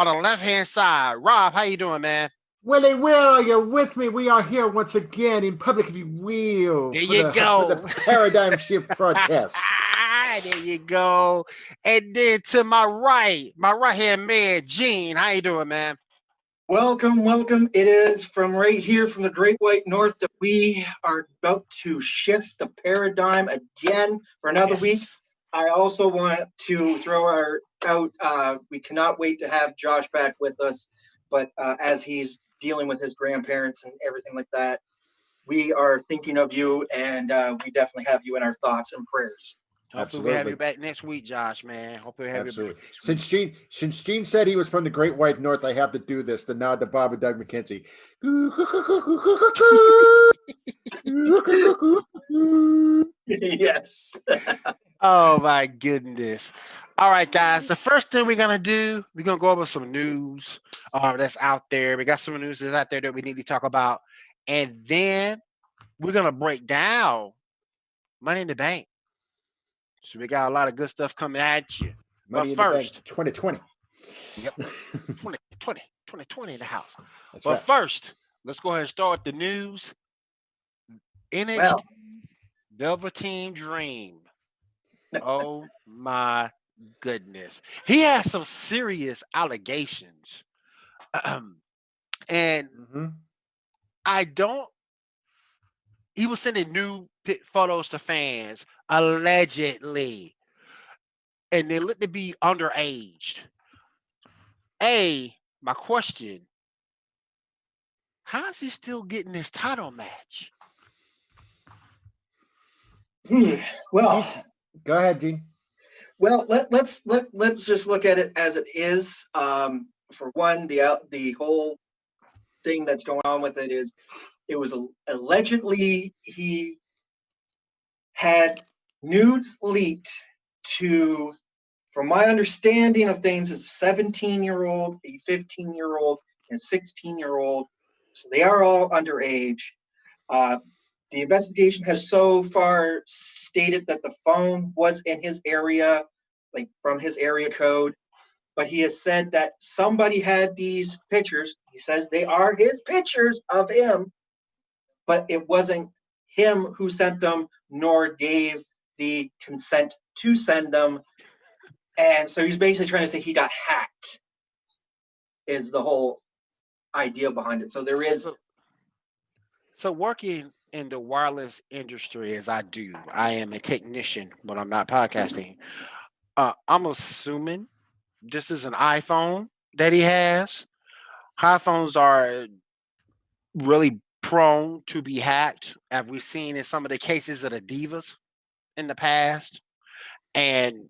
on the left-hand side. Rob, how you doing, man? Willie Will, you're with me. We are here once again in public, if you will, There for you the go. Paradigm Shift broadcast. There you go. And then to my right-hand man, Gene. How you doing, man? Welcome, welcome. It is from right here from the Great White North that we are about to shift the paradigm again for another week. I also want to throw out, we cannot wait to have Josh back with us, but as he's dealing with his grandparents and everything like that, we are thinking of you, and we definitely have you in our thoughts and prayers. Hopefully we have you back next week, Josh, man. Hopefully we have you back next week. Since Gene said he was from the Great White North, I have to do this to nod to Bob and Doug McKenzie. Yes. Oh my goodness. All right, guys. The first thing we're gonna do, we're gonna go over some news that's out there. We got some news that's out there that we need to talk about, and then we're gonna break down Money in the Bank. So we got a lot of good stuff coming at you. Money but in first, the Bank 2020. Yep. 2020 in the house. That's but right. First, let's go ahead and start with the news. NXT Velveteen Dream. Oh my goodness. He has some serious allegations. And he was sending new photos to fans, allegedly. And they look to be underaged. My question, how is he still getting this title match? Well, go ahead, Gene. Well, let's just look at it as it is. For one, the whole thing that's going on with it is, it was allegedly he had nudes leaked to, from my understanding of things, it's a 17-year-old, a 15-year-old, and a 16-year-old. So they are all underage. The investigation has so far stated that the phone was in his area, like from his area code, but he has said that somebody had these pictures. He says they are his pictures of him, but it wasn't him who sent them, nor gave the consent to send them. And so he's basically trying to say he got hacked, is the whole idea behind it. So there is. So working in the wireless industry as I do, I am a technician, but I'm not podcasting. I'm assuming this is an iPhone that he has. iPhones are really prone to be hacked, as we've seen in some of the cases of the divas in the past. And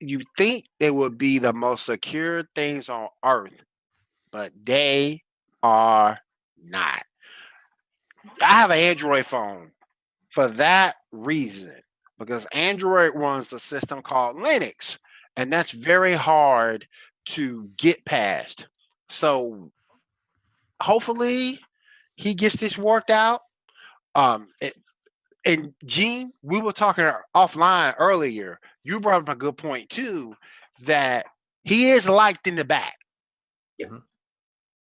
you think they would be the most secure things on earth, but they are not. I have an Android phone for that reason, because Android runs a system called Linux, and that's very hard to get past. So hopefully he gets this worked out. And Gene, we were talking offline earlier. You brought up a good point too, that he is liked in the back. Yeah.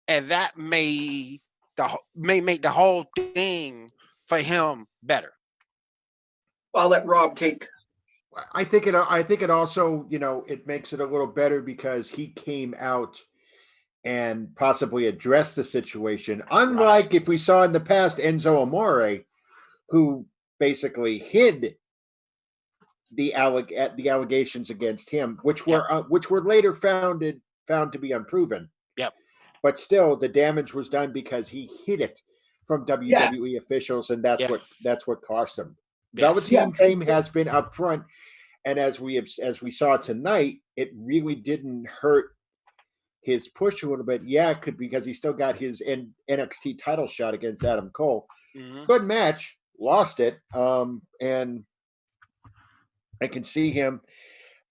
And that may make the whole thing for him better. I'll let Rob take. I think it also, it makes it a little better because he came out and possibly addressed the situation. Unlike if we saw in the past Enzo Amore, who basically hid the allegations against him, which were later found to be unproven. Yep. But still, the damage was done because he hid it from WWE officials, and that's what cost him. Velveteen Dream has been upfront, and as we saw tonight, it really didn't hurt his push a little bit. Yeah, it could, because he still got his NXT title shot against Adam Cole. Mm-hmm. Good match, lost it, and I can see him.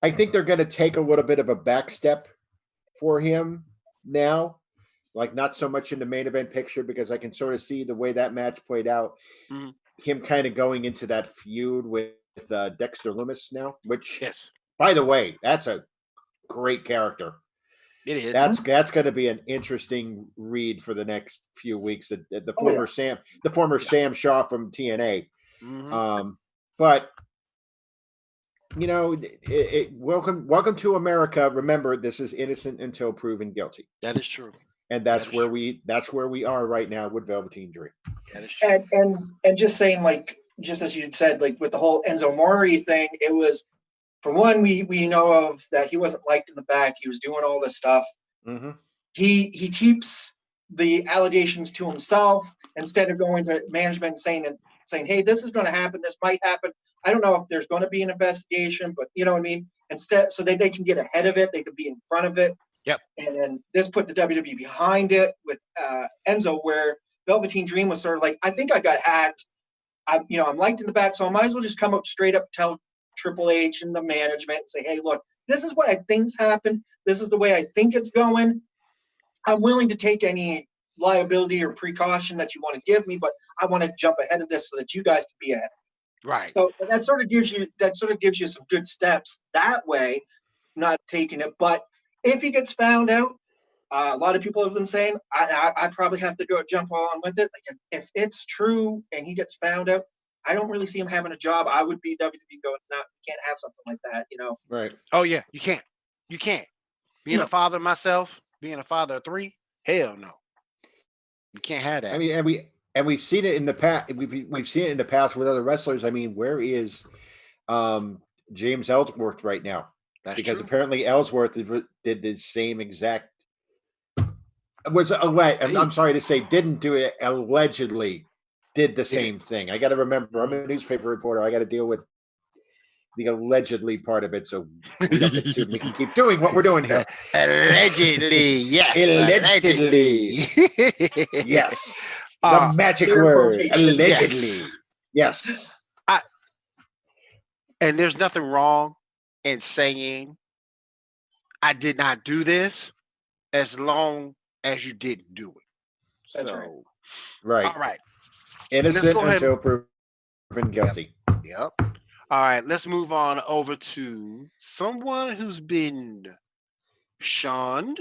I think they're going to take a little bit of a back step for him now. Like, not so much in the main event picture, because I can sort of see the way that match played out. Mm-hmm. Him kind of going into that feud with Dexter Lumis now, which, yes, by the way, that's a great character. It is. That's going to be an interesting read for the next few weeks. The Oh, former yeah. Yeah. Sam Shaw from TNA. Mhm. But welcome to America. Remember, this is innocent until proven guilty, That is true. and that's where we are right now with Velveteen Dream. That is true. And just saying, like, just as you said, like with the whole Enzo Mori thing, it was, for one, we know of that he wasn't liked in the back. He was doing all this stuff. Mm-hmm. He keeps the allegations to himself instead of going to management and saying, hey, this is going to happen. This might happen. I don't know if there's going to be an investigation, but you know what I mean? Instead, so they can get ahead of it. They could be in front of it. Yep. And then this put the WWE behind it with Enzo, where Velveteen Dream was sort of like, I think I got hacked. I'm liked in the back, so I might as well just come out straight up and tell Triple H and the management and say, hey, look, this is what I think's happened. This is the way I think it's going. I'm willing to take any liability or precaution that you want to give me, but I want to jump ahead of this so that you guys can be ahead. Right. So that sort of gives you some good steps that way, not taking it. But if he gets found out, a lot of people have been saying I probably have to go jump on with it. Like if it's true and he gets found out, I don't really see him having a job. I would be WWE going, no, you can't have something like that, Right. Oh yeah, you can't. You can't. Being a father myself, being a father of 3, hell no. You can't have that. I mean, we've seen it in the past. We've seen it in the past with other wrestlers. I mean, where is James Ellsworth right now? That's Because true. apparently Ellsworth did the same exact. I'm sorry to say, didn't do it. Allegedly, did the same thing. I got to remember, I'm a newspaper reporter. I got to deal with the allegedly part of it, so we don't get sued. We can keep doing what we're doing here. Allegedly, yes. Allegedly. Yes. The magic Air word. quotation. Allegedly. Yes. And there's nothing wrong in saying I did not do this as long as you didn't do it. That's so, right. Right. All right. Innocent go ahead. until proven guilty. Yep. All right. Let's move on over to someone who's been shunned,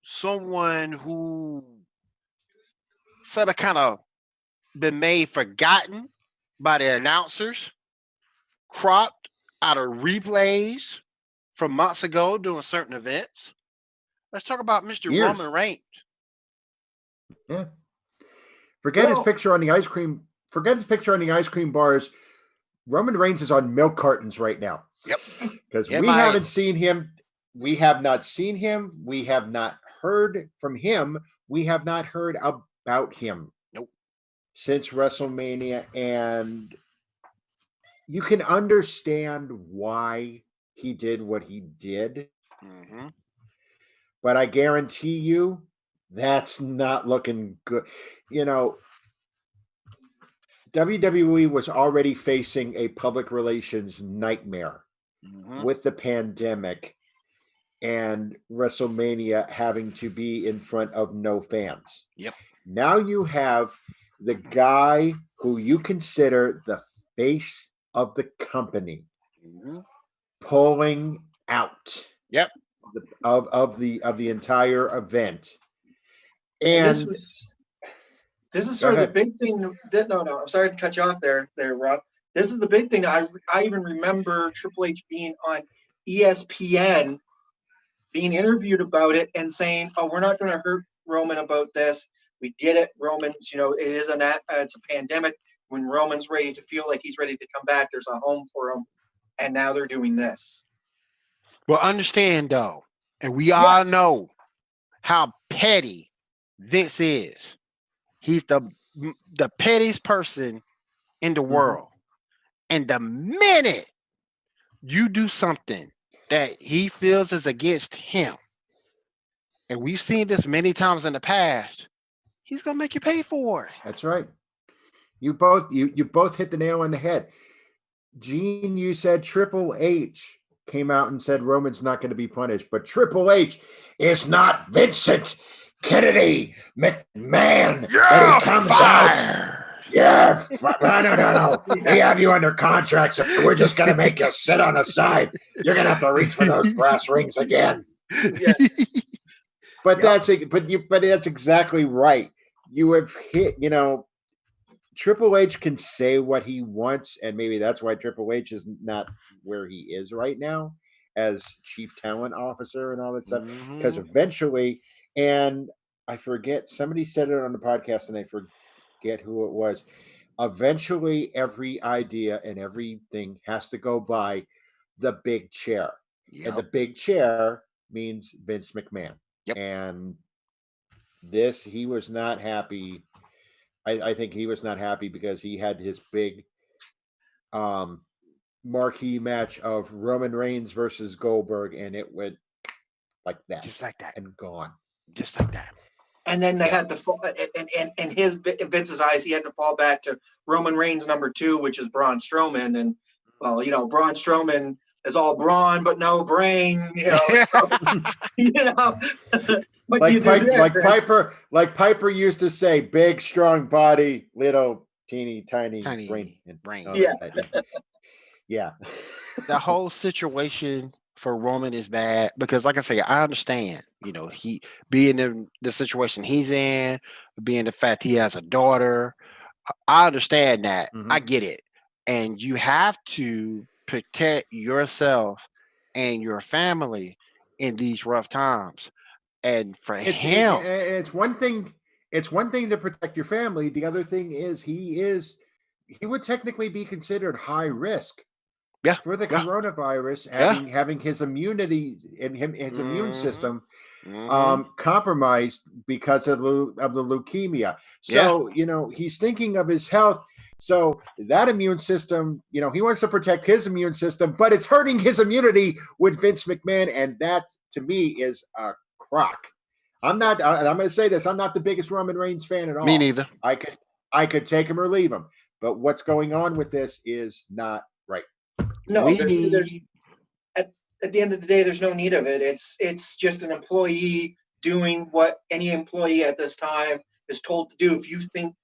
someone who sort of kind of been made forgotten by the announcers, cropped out of replays from months ago during certain events. Let's talk about Mr. Years. Roman Reigns. Yeah. Forget his picture on the ice cream. Forget his picture on the ice cream bars. Roman Reigns is on milk cartons right now. Yep. Because we haven't seen him. We have not seen him. We have not heard from him. We have not heard about him. Nope. Since WrestleMania. And you can understand why he did what he did. Mm-hmm. But I guarantee you, that's not looking good. WWE was already facing a public relations nightmare with the pandemic and WrestleMania having to be in front of no fans. Yep. Now you have the guy who you consider the face of the company pulling out. Yep. Of the entire event. And this is sort of the big thing. No, I'm sorry to cut you off there, Rob. This is the big thing. I even remember Triple H being on ESPN, being interviewed about it and saying, "Oh, we're not going to hurt Roman about this. We get it, Roman. It is it's a pandemic. When Roman's ready to feel like he's ready to come back, there's a home for him." And now they're doing this. Well, understand though, and we all know how petty Vince is. He's the pettiest person in the world. And the minute you do something that he feels is against him, and we've seen this many times in the past, he's gonna make you pay for it. That's right. You both hit the nail on the head. Gene, you said Triple H came out and said Roman's not going to be punished, but Triple H is not Vincent Kennedy McMahon. Yeah, he comes out. Yeah, no. We have you under contract, so we're just going to make you sit on the side. You're going to have to reach for those brass rings again. Yeah. But Yep. but that's exactly right. You have hit, Triple H can say what he wants, and maybe that's why Triple H is not where he is right now as chief talent officer and all that stuff. Because Mhm. eventually, and I forget, somebody said it on the podcast, and I forget who it was. Eventually, every idea and everything has to go by the big chair, and the Yep. big chair means Vince McMahon. Yep. And he was not happy. I think he was not happy because he had his big um marquee match of Roman Reigns versus Goldberg, and it went like that Just like that. and gone. Just like that. And then they Yeah. had to fall, and in Vince's eyes, he had to fall back to Roman Reigns '2, which is Braun Strowman. And well, Braun Strowman is all brawn but no brain. So what do you do there? Like Piper used to say, big strong body, little teeny tiny brain. brain. Yeah. Yeah. The whole situation for Roman is bad because, like I say, I understand. He being in the situation he's in, being the fact he has a daughter. I understand that. I Mhm. get it, and you have to protect yourself and your family in these rough times. And for him, It's one thing. It's one thing to protect your family. The other thing is he would technically be considered high risk yeah, for the yeah, coronavirus, yeah. having his immunity and his immune Mhm, system mhm. compromised because of the leukemia. Yeah, So he's thinking of his health. So that immune system, he wants to protect his immune system, but it's hurting his immunity with Vince McMahon, and that to me is a crock. I'm not. I'm going to say this. I'm not the biggest Roman Reigns fan at me all. neither. I could take him or leave him, but what's going on with this is not right. No, We there's need at the end of the day, there's no need of it. It's just an employee doing what any employee at this time is told to do. If you think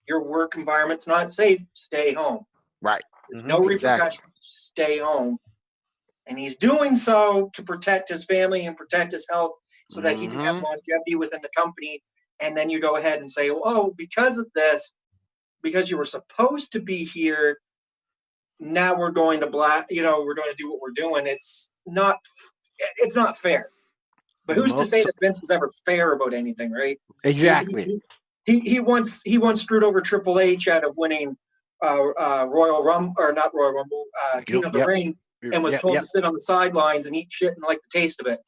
your work environment's not safe, stay home. right. There's no Exactly. repercussions. Stay home. And he's doing so to protect his family and protect his health so that he can have Mhm. longevity within the company. And then you go ahead and say, oh, because of this, because you were supposed to be here, now we're going to we're going to do what we're doing. It's not fair. But who's to say Most that Vince was ever fair about anything, right? exactly. He once screwed over Triple H out of winning Royal Rumble, or not Royal Rumble, King of the Yep. Ring, and was Yep. told Yep. to sit on the sidelines and eat shit and like the taste of it.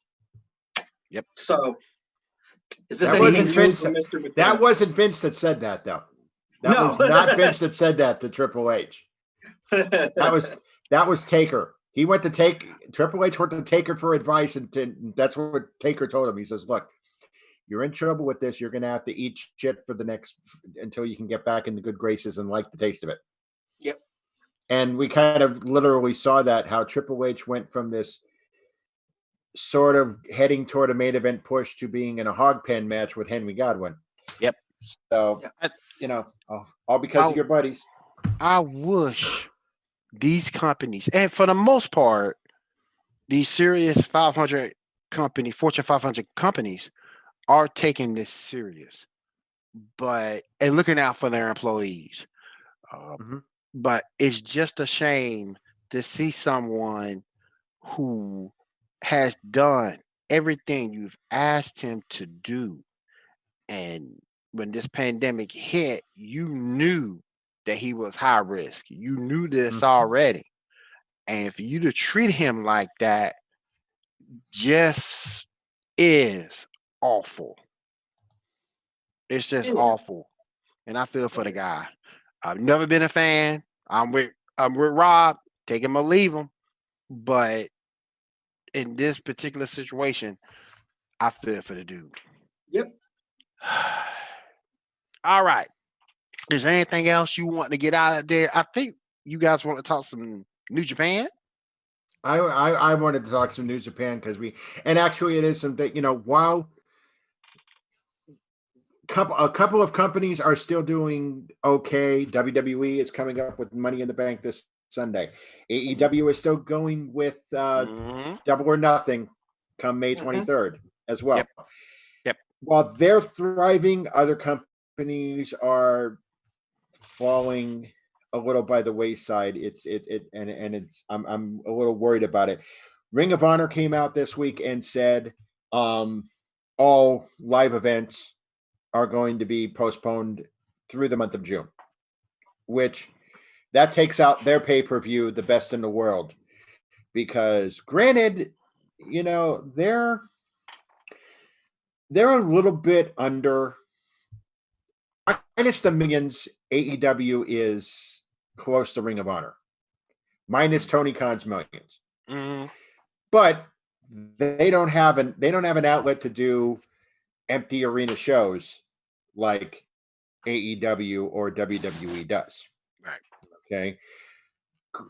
Yep. So is this That anything wasn't new Vince. from Mr. McMahon? That wasn't Vince that said that, though. That No. was not Vince that said that to Triple H. That was Taker. He went to Triple H went to Taker for advice, and that's what Taker told him. He says, "Look, you're in trouble with this. You're going to have to eat shit for the next until you can get back in the good graces and like the taste of it." Yep. And we kind of literally saw that how Triple H went from this sort of heading toward a main event push to being in a hog pen match with Henry Godwin. Yep. So, all because of your buddies. I wish these companies, and for the most part, these serious 500 company, Fortune 500 companies are taking this serious, and looking out for their employees. Mhm. But it's just a shame to see someone who has done everything you've asked him to do. And when this pandemic hit, you knew that he was high risk. You knew this Mhm. already. And for you to treat him like that just is awful. It's just It is. awful. And I feel for the guy. I've never been a fan. I'm with Rob. Take him or leave him. But in this particular situation, I feel for the dude. Yep. All right. Is there anything else you want to get out of there? I think you guys want to talk some New Japan. I wanted to talk some New Japan because actually it is some, while a couple of companies are still doing okay. WWE is coming up with Money in the Bank this Sunday. AEW is still going with Mhm. Double or Nothing come May 23rd as well. Yep. while they're thriving, other companies are falling a little by the wayside. It's I'm a little worried about it. Ring of Honor came out this week and said all live events are going to be postponed through the month of June, which that takes out their pay-per-view, the best in the world. Because granted, they're a little bit under minus the millions. AEW is close to Ring of Honor, minus Tony Khan's millions. Mhm. But they don't have an outlet to do empty arena shows like AEW or WWE does. Right. Okay.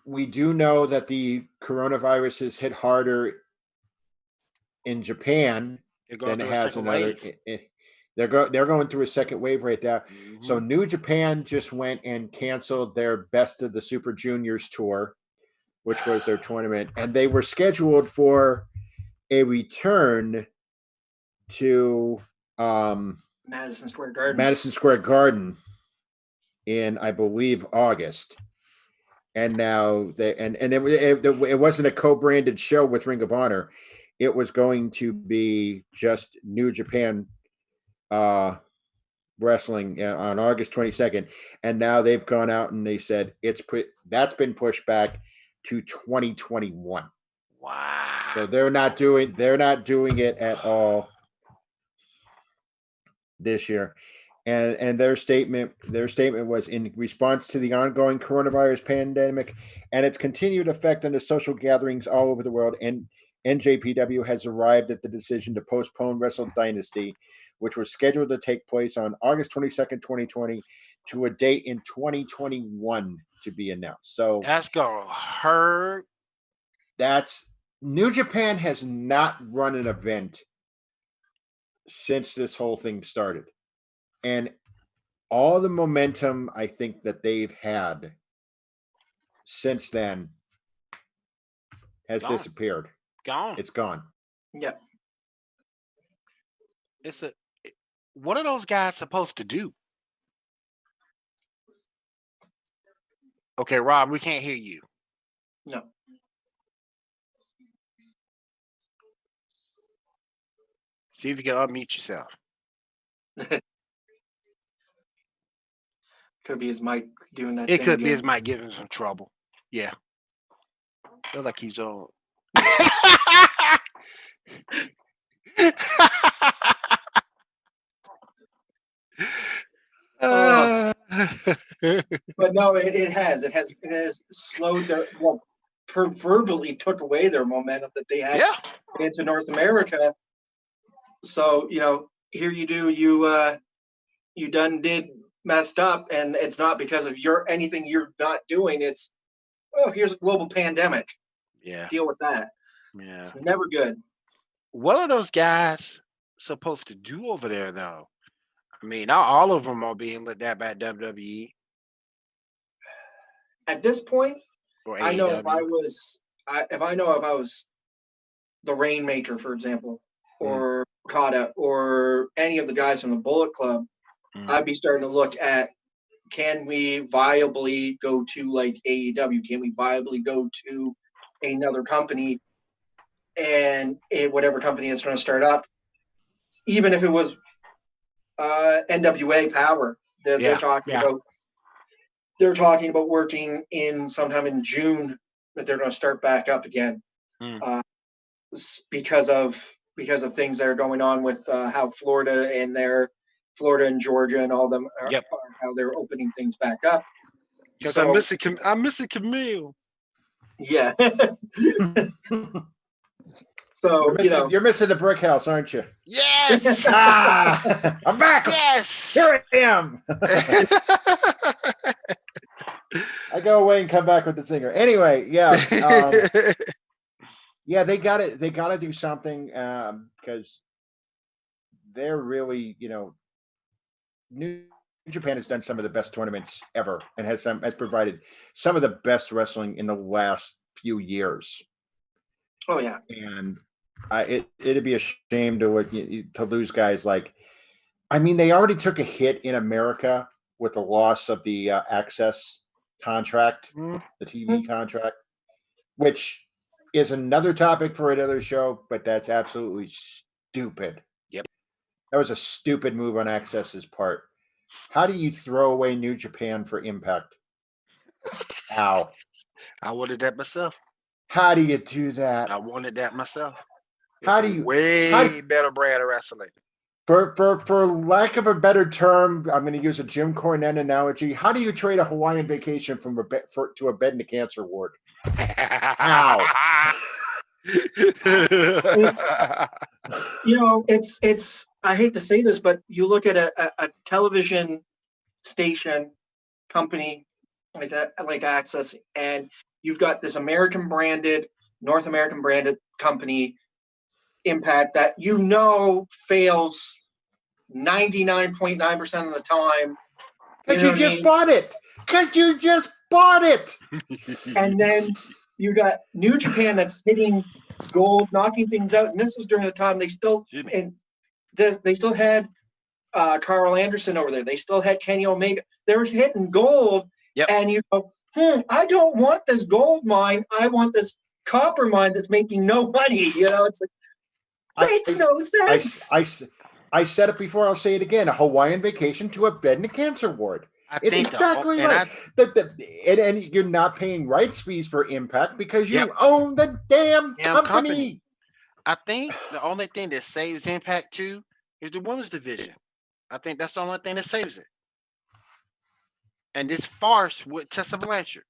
We do know that the coronavirus has hit harder in Japan They're going than it through a has second in other. wave. They're going through a second wave right now. So Mhm. New Japan just went and canceled their Best of the Super Juniors tour, which was their tournament, and they were scheduled for a return to Madison Square Garden. Madison Square Garden in, I believe, August. And now it wasn't a co-branded show with Ring of Honor. It was going to be just New Japan wrestling on August 22nd. And now they've gone out and they said that's been pushed back to 2021. Wow. So they're not doing it at all this year. And their statement was in response to the ongoing coronavirus pandemic and its continued effect on the social gatherings all over the world. And NJPW has arrived at the decision to postpone Wrestle Dynasty, which was scheduled to take place on August 22nd, 2020, to a date in 2021 to be announced. So That's gonna hurt. that's New Japan has not run an event since this whole thing started. And all the momentum I think that they've had since then has Gone. disappeared. Gone. It's gone. Yeah. What are those guys supposed to do? Okay, Rob, we can't hear you. No. See if you can unmute yourself. Could be his mic doing that. It thing could be his again. mic giving him some trouble. Yeah. Feel like he's on. But no, it has slowed their, well, proverbially took away their momentum that they had Yeah. into North America. So here you do, you done did messed up, and it's not because of anything you're not doing. It's, oh, here's a global pandemic. Yeah. Deal with that. Yeah. It's never good. What are those guys supposed to do over there, though? I mean, not all of them are being looked at by WWE At this point, or I know if I AEW. was, if I was the Rainmaker, for example, or Okada, or any of the guys from the Bullet Club, I'd be starting to look at, can we viably go to like AEW? Can we viably go to another company, and whatever company it's going to start up, even if it was NWA Power, they're talking about. They're talking about working in sometime in June that they're going to start back up again, because of things that are going on with how Florida and Georgia and all them are, how they're opening things back up. Because So, I'm missing Camille. yeah. So you're missing the brick house, aren't you? Yes. I'm back. Yes. Here I am. I go away and come back with the singer. Anyway, yeah. Yeah, they got to do something because they're really, New Japan has done some of the best tournaments ever and has provided some of the best wrestling in the last few years. Oh yeah. And It'd be a shame to lose guys like. I mean, they already took a hit in America with the loss of the Access contract, Mm. the TV contract, which is another topic for another show. But that's absolutely stupid. Yep. That was a stupid move on Access's part. How do you throw away New Japan for Impact? How? I wanted that myself. How do you do that? I wanted that myself. How It's do a you- way how- better brand of wrestling? For lack of a better term, I'm going to use a Jim Cornette analogy. How do you trade a Hawaiian vacation from to a bed in the cancer ward? How? It's it's I hate to say this, but you look at a television station company like that, like Access, and you've got this American branded, North American branded company, Impact, that fails 99.9% of the time. Because know you what I just mean? bought it. Because you just bought it. And then you got New Japan that's hitting gold, knocking things out. And this was during the time they still they still had Carl Anderson over there. They still had Kenny Omega. They were hitting gold. Yep. And you go, I don't want this gold mine. I want this copper mine that's making no money. It's like, makes no sense. I said it before. I'll say it again. A Hawaiian vacation to a bed in a cancer ward. It's exactly right. And you're not paying rights fees for Impact because you own the damn company. I think the only thing that saves Impact too is the women's division. I think that's the only thing that saves it. And this farce with Tessa Blanchard.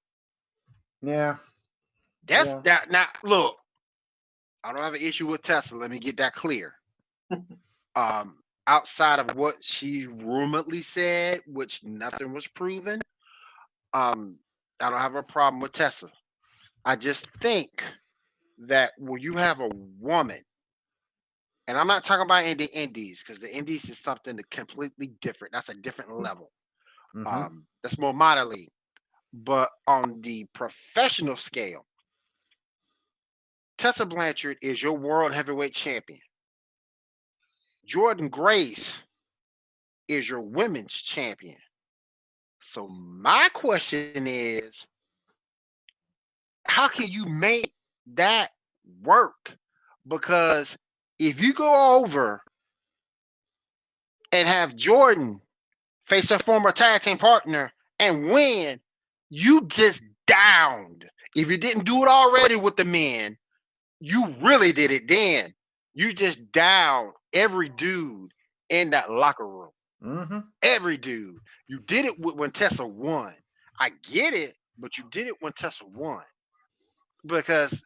Yeah. That's that. Now, look, I don't have an issue with Tessa. Let me get that clear. Outside of what she rumoredly said, which nothing was proven, I don't have a problem with Tessa. I just think that when you have a woman, and I'm not talking about in the indies, because the indies is something completely different. That's a different level. Mhm. That's more minor league. But on the professional scale, Tessa Blanchard is your world heavyweight champion. Jordan Grace is your women's champion. So my question is, how can you make that work? Because if you go over and have Jordan face a former tag team partner and win, you just downed. If you didn't do it already with the men, you really did it then. You just downed every dude in that locker room. Mm-hmm. Every dude. You did it when Tessa won. I get it, but you did it when Tessa won. Because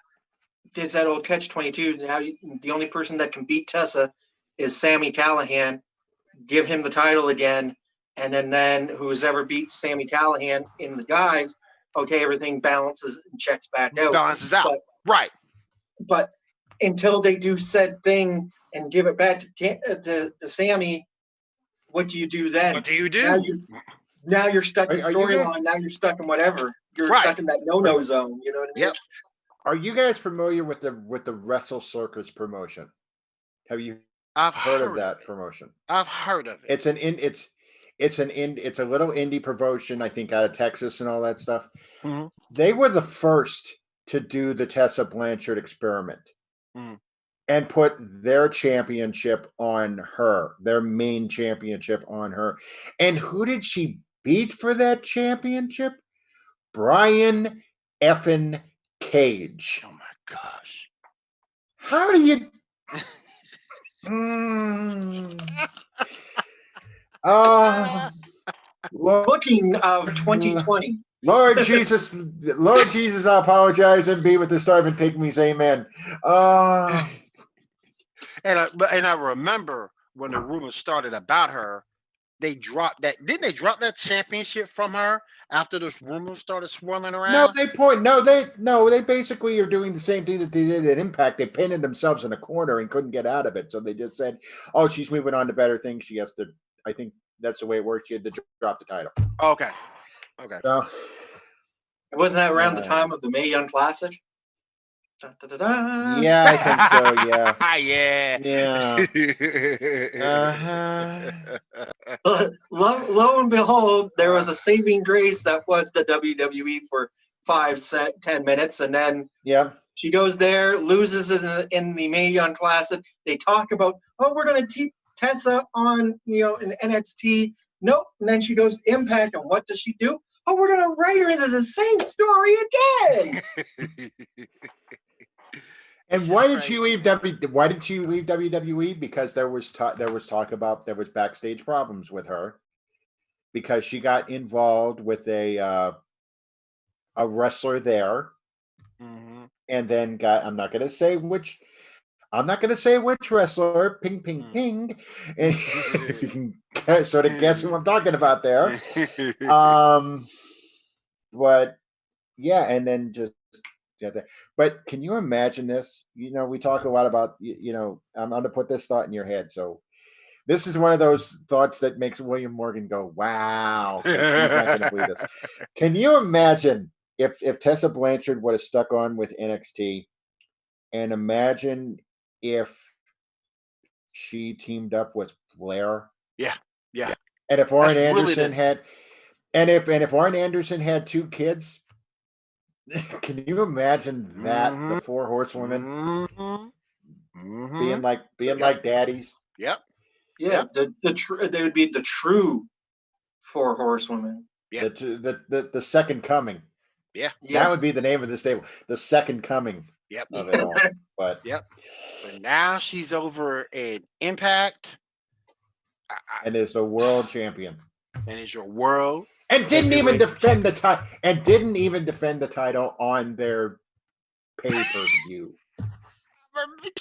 there's that old catch-22. Now the only person that can beat Tessa is Sami Callihan. Give him the title again, and then who's ever beat Sami Callihan in the guys, okay, everything balances and checks back out. Balances out. Right. But until they do said thing and give it back to Sami, what do you do then? What do you do? Now you're stuck in storyline. Now you're stuck in whatever. You're stuck in that no-no zone. You know what I mean? Yep. Are you guys familiar with the Wrestle Circus promotion? Have you heard of that promotion? I've heard of it. It's a little indie promotion, I think, out of Texas and all that stuff. Mm-hmm. They were the first to do the Tessa Blanchard experiment and put their championship on her, their main championship on her. And who did she beat for that championship? Brian effing Cage. Oh my gosh. How do you Booking of 2020. Lord Jesus, I apologize and be with the starving pygmies. Amen. And I remember when the rumors started about her, they dropped that. Didn't they drop that championship from her after those rumors started swirling around? They basically are doing the same thing that they did at Impact. They pinned themselves in a corner and couldn't get out of it. So they just said, "Oh, she's moving on to better things. She has to." I think that's the way it works. She had to drop the title. Okay. So, wasn't that around the time of the Mae Young Classic? Da, da, da, da. Yeah, I think so. Yeah. Yeah. Lo and behold, there was a saving grace that was the WWE for 10 minutes, and then Yeah. she goes there, loses in the Mae Young Classic. They talk about, oh, we're going to keep Tessa on, in NXT. Nope. And then she goes to Impact, and what does she do? Oh, we're going to write her into the same story again. And why did she leave Why did she leave WWE? Because there was talk about there was backstage problems with her because she got involved with a wrestler there, and then I'm not going to say which wrestler. Ping, ping, ping. And if you can sort of guess who I'm talking about there. But yeah, and then just. But can you imagine this? We talk a lot about, I'm going to put this thought in your head. So this is one of those thoughts that makes William Morgan go, wow. He's not going to believe this. Can you imagine if Tessa Blanchard would have stuck on with NXT, and imagine if she teamed up with Flair? Yeah. And if Arn Anderson if Arn Anderson had 2 kids, can you imagine that the 4 horsewomen being like daddies? Yep. Yeah, they would be the true 4 horsewomen. Yep. The second coming. Yeah. That would be the name of this stable. The second coming. Yep. Of it all. But But now she's over at Impact. And is the world champion. And is your world. And didn't even defend the title. And didn't even defend the title on their pay-per-view.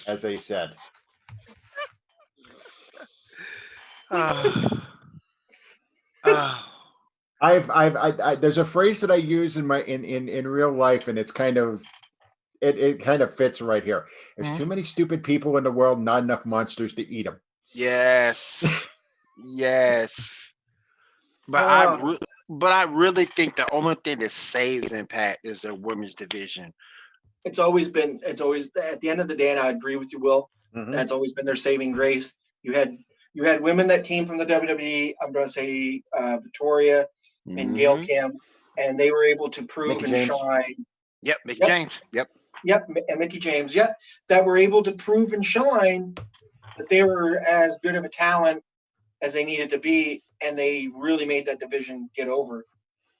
As they said. There's a phrase that I use in real life, and it's kind of it kind of fits right here. There's too many stupid people in the world, not enough monsters to eat them. Yes. Yes. But I really think the only thing that saves Impact is their women's division. It's always at the end of the day, and I agree with you, Will. That's always been their saving grace. You had women that came from the WWE. I'm going to say Victoria and Gail Kim, and they were able to prove and shine. Yep, Mickie James. Yep, and Mickie James. Yep, that were able to prove and shine that they were as good of a talent as they needed to be, and they really made that division get over.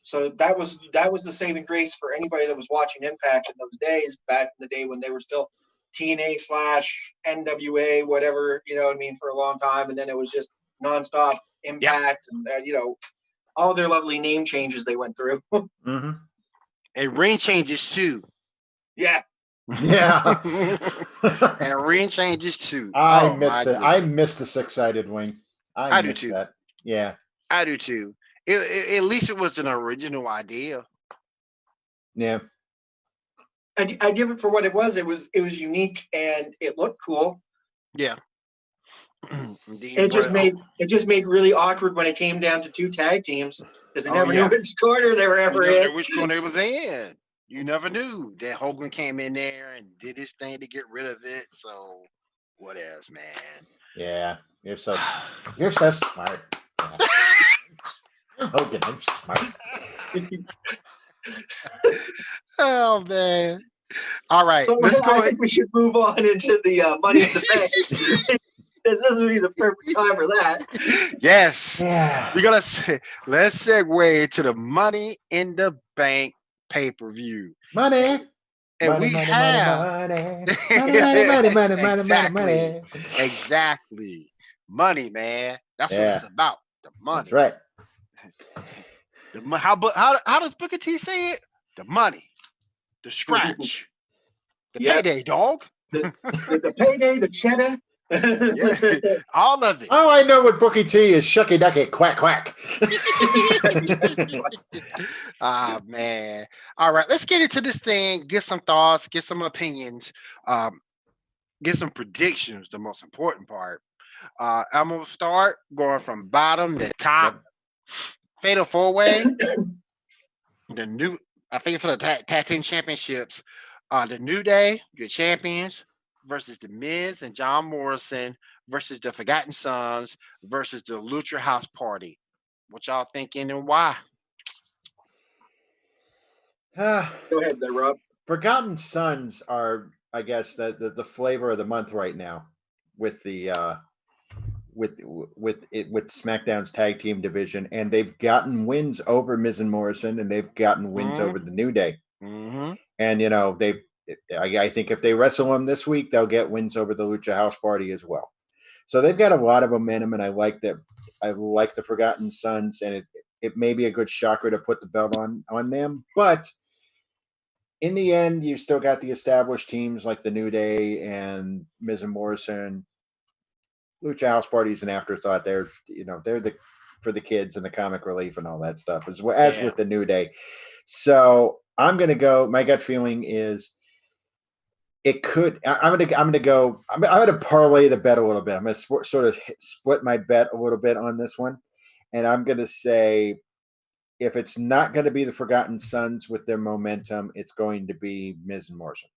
So that was the saving grace for anybody that was watching Impact in those days, back in the day when they were still TNA/NWA, whatever, for a long time. And then it was just nonstop Impact and, all their lovely name changes they went through. And ring changes too. Yeah. And ring changes too. I miss the 6-sided ring. I do too. That. Yeah. I do too. At least it was an original idea. Yeah. I give it for what it was. It was unique and it looked cool. Yeah. It just made really awkward when it came down to 2 tag teams because they never knew which corner they were ever in. Which corner it was in. You never knew that Hogan came in there and did his thing to get rid of it. So what else, man? Yeah. You're so smart. Yeah. Hogan, I'm smart. Oh man. All right. So let's go. I think we should move on into the Money in the Bank. This would be the perfect time for that. Yes. Yeah. Let's segue into the Money in the Bank pay-per-view. Money. And money, we money, have money. Exactly. Money, man. That's what it's about. The money. That's right. How does Booker T say it? The money. The scratch. The payday, dog. The payday, the cheddar. All of it. Oh, I know what Bookie T is. Shucky ducky, quack quack. Man. All right, let's get into this thing. Get some thoughts. Get some opinions. Get some predictions. The most important part. I'm gonna start going from bottom to top. Fatal 4-way. The new, I think for the tag team championships. The New Day, your champions, versus the Miz and John Morrison versus the Forgotten Sons versus the Lucha House Party. What y'all thinking and why? Ah, Go ahead there, Rob. Forgotten Sons are, I guess, the flavor of the month right now with the with SmackDown's tag team division, and they've gotten wins over Miz and Morrison, and they've gotten wins over the New Day. Mm-hmm. And I think if they wrestle them this week, they'll get wins over the Lucha House Party as well. So they've got a lot of momentum, and I like that. I like the Forgotten Sons, and it may be a good shocker to put the belt on them, but in the end, you still got the established teams like the New Day and Miz and Morrison. Lucha House Party is an afterthought. They're for the kids and the comic relief and all that stuff, as with the New Day. So I'm gonna go. My gut feeling is it could. I'm gonna parlay the bet a little bit. I'm gonna sort of split my bet a little bit on this one, and I'm gonna say, if it's not going to be the Forgotten Sons with their momentum, it's going to be Miz and Morrison.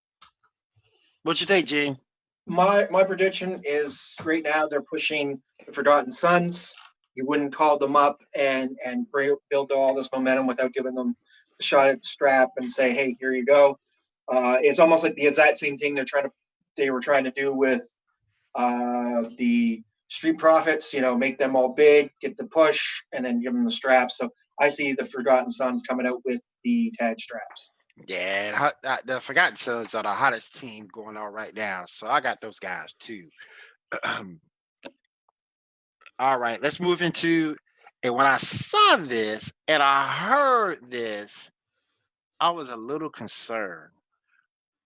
What you think, Gene? My prediction is right now they're pushing the Forgotten Sons. You wouldn't call them up and build all this momentum without giving them a shot at the strap and say, "Hey, here you go." It's almost like the exact same thing they were trying to do with the Street Profits. Make them all big, get the push, and then give them the straps. So I see the Forgotten Sons coming out with the tag straps. Yeah, the Forgotten Sons are the hottest team going on right now. So I got those guys too. All right, let's move into. And when I saw this and I heard this, I was a little concerned.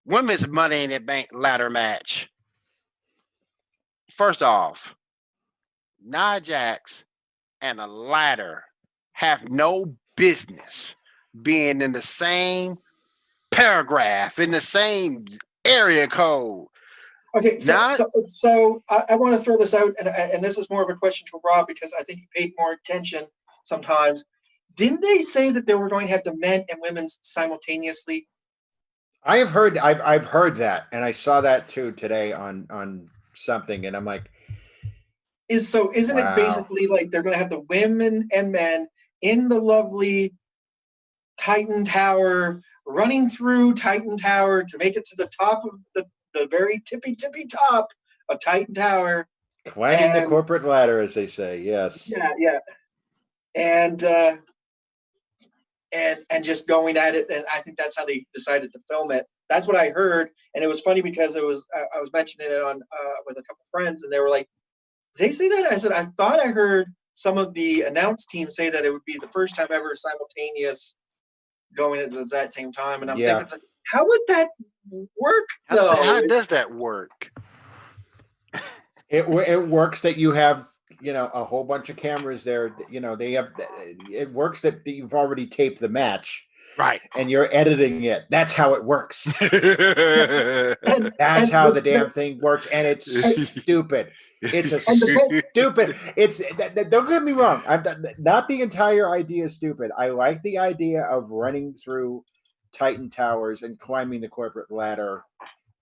Women's Money in the Bank ladder match. First off, Nia Jax and a ladder have no business being in the same paragraph, in the same area code. Okay, so I want to throw this out, and this is more of a question to Rob because I think he paid more attention sometimes. Didn't they say that they were going to have the men and women's simultaneously? I've heard that, and I saw that too today on something, and I'm like, isn't it basically like they're going to have the women and men in the lovely Titan Tower, running through Titan Tower to make it to the top of the very tippy top of Titan Tower, climbing the corporate ladder, as they say. Yes. Yeah. And just going at it, and I think that's how they decided to film it. That's what I heard, and it was funny because I was mentioning it on with a couple friends, and they were like, "Did they say that?" I said, "I thought I heard some of the announce team say that it would be the first time ever simultaneous going at the exact same time." And I'm thinking, how would that work? How does that work? It works that you have a whole bunch of cameras there. They have. It works that you've already taped the match. Right. And you're editing it. That's how it works. That's how the damn thing works. And it's stupid. It's stupid. Don't get me wrong. Not the entire idea is stupid. I like the idea of running through Titan Towers and climbing the corporate ladder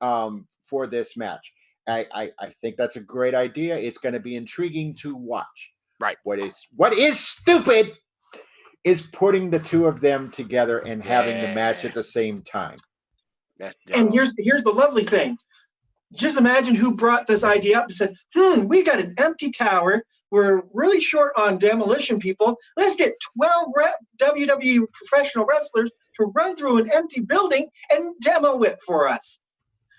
for this match. I think that's a great idea. It's going to be intriguing to watch. Right. What is stupid is putting the two of them together and having the match at the same time. And here's the lovely thing. Just imagine who brought this idea up and said, we got an empty tower. We're really short on demolition people. Let's get 12 WWE professional wrestlers to run through an empty building and demo it for us.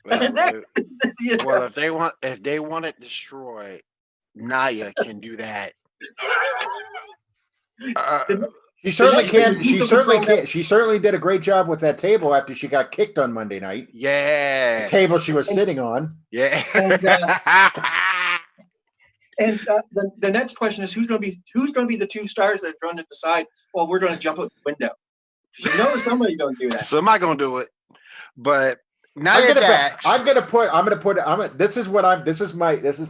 Well, if they want it destroyed, Nia can do that. She certainly can. She certainly did a great job with that table after she got kicked on Monday night. Yeah, the table she was sitting on. Yeah. And the next question is who's going to be the two stars that are going to decide? Well, we're going to jump out the window. Somebody's going to do that. Somebody's going to do it, but Nia This is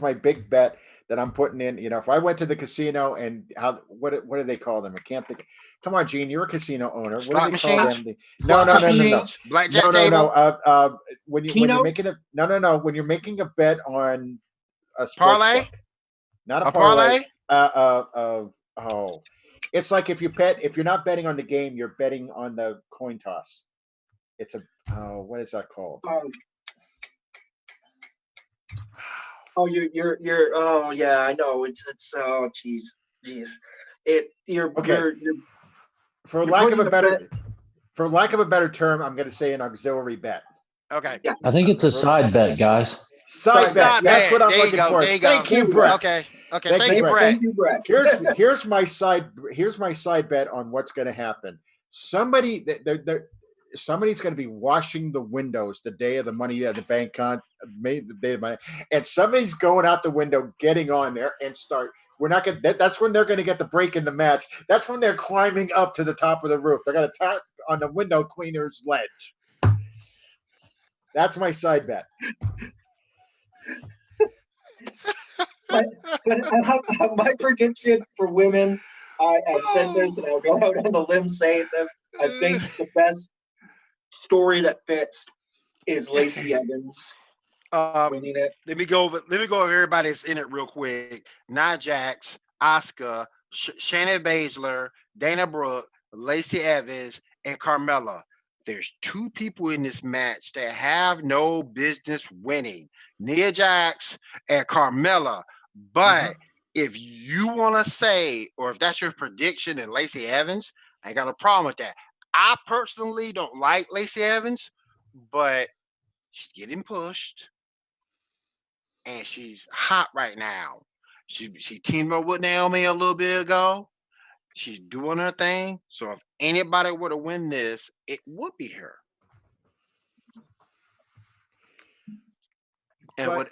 my big bet that I'm putting in. You know, if I went to the casino and what do they call them? I can't think. Come on, Gene, you're a casino owner. What do Slot they call machines? them? No, Slot no, no, no, no. machines? Blackjack No, no, table? no. When you're Keno? making when you're making a bet on a sports Parlay? book, not A a parlay. parlay? Oh, it's like if you're not betting on the game, you're betting on the coin toss. It's what is that called? You're oh yeah, I know it's oh jeez. You're Okay. you're For You're lack of putting a a better for lack of a better term, I'm going to say an auxiliary bet. Okay. Yeah. I think it's a side bet, guys. Side bet. Side That's bet. what I'm There you looking go, for. there you Thank go. you, There we go. Brett. Okay. Okay. Thank Thank you, you, Brett. Brett. Thank you, Brett. Here's my side bet on what's going to happen. Somebody's going to be washing the windows the day of the money at the bank made the day of money, and somebody's going out the window, getting on there and start. We're not going. That's when they're going to get the break in the match. That's when they're climbing up to the top of the roof. They're going to tap on the window cleaner's ledge. That's my side bet. But my prediction for women, I've said this, and I'll go out on the limb saying this. I think the best story that fits is Lacey Evans winning it. Let me go over everybody that's in it real quick. Nia Jax, Asuka, Shayna Baszler, Dana Brooke, Lacey Evans, and Carmella. There's two people in this match that have no business winning. Nia Jax and Carmella. But if you want to say, or if that's your prediction in Lacey Evans, I ain't got a problem with that. I personally don't like Lacey Evans, but she's getting pushed. And she's hot right now. She teamed up with Naomi a little bit ago. She's doing her thing. So if anybody were to win this, it would be her. And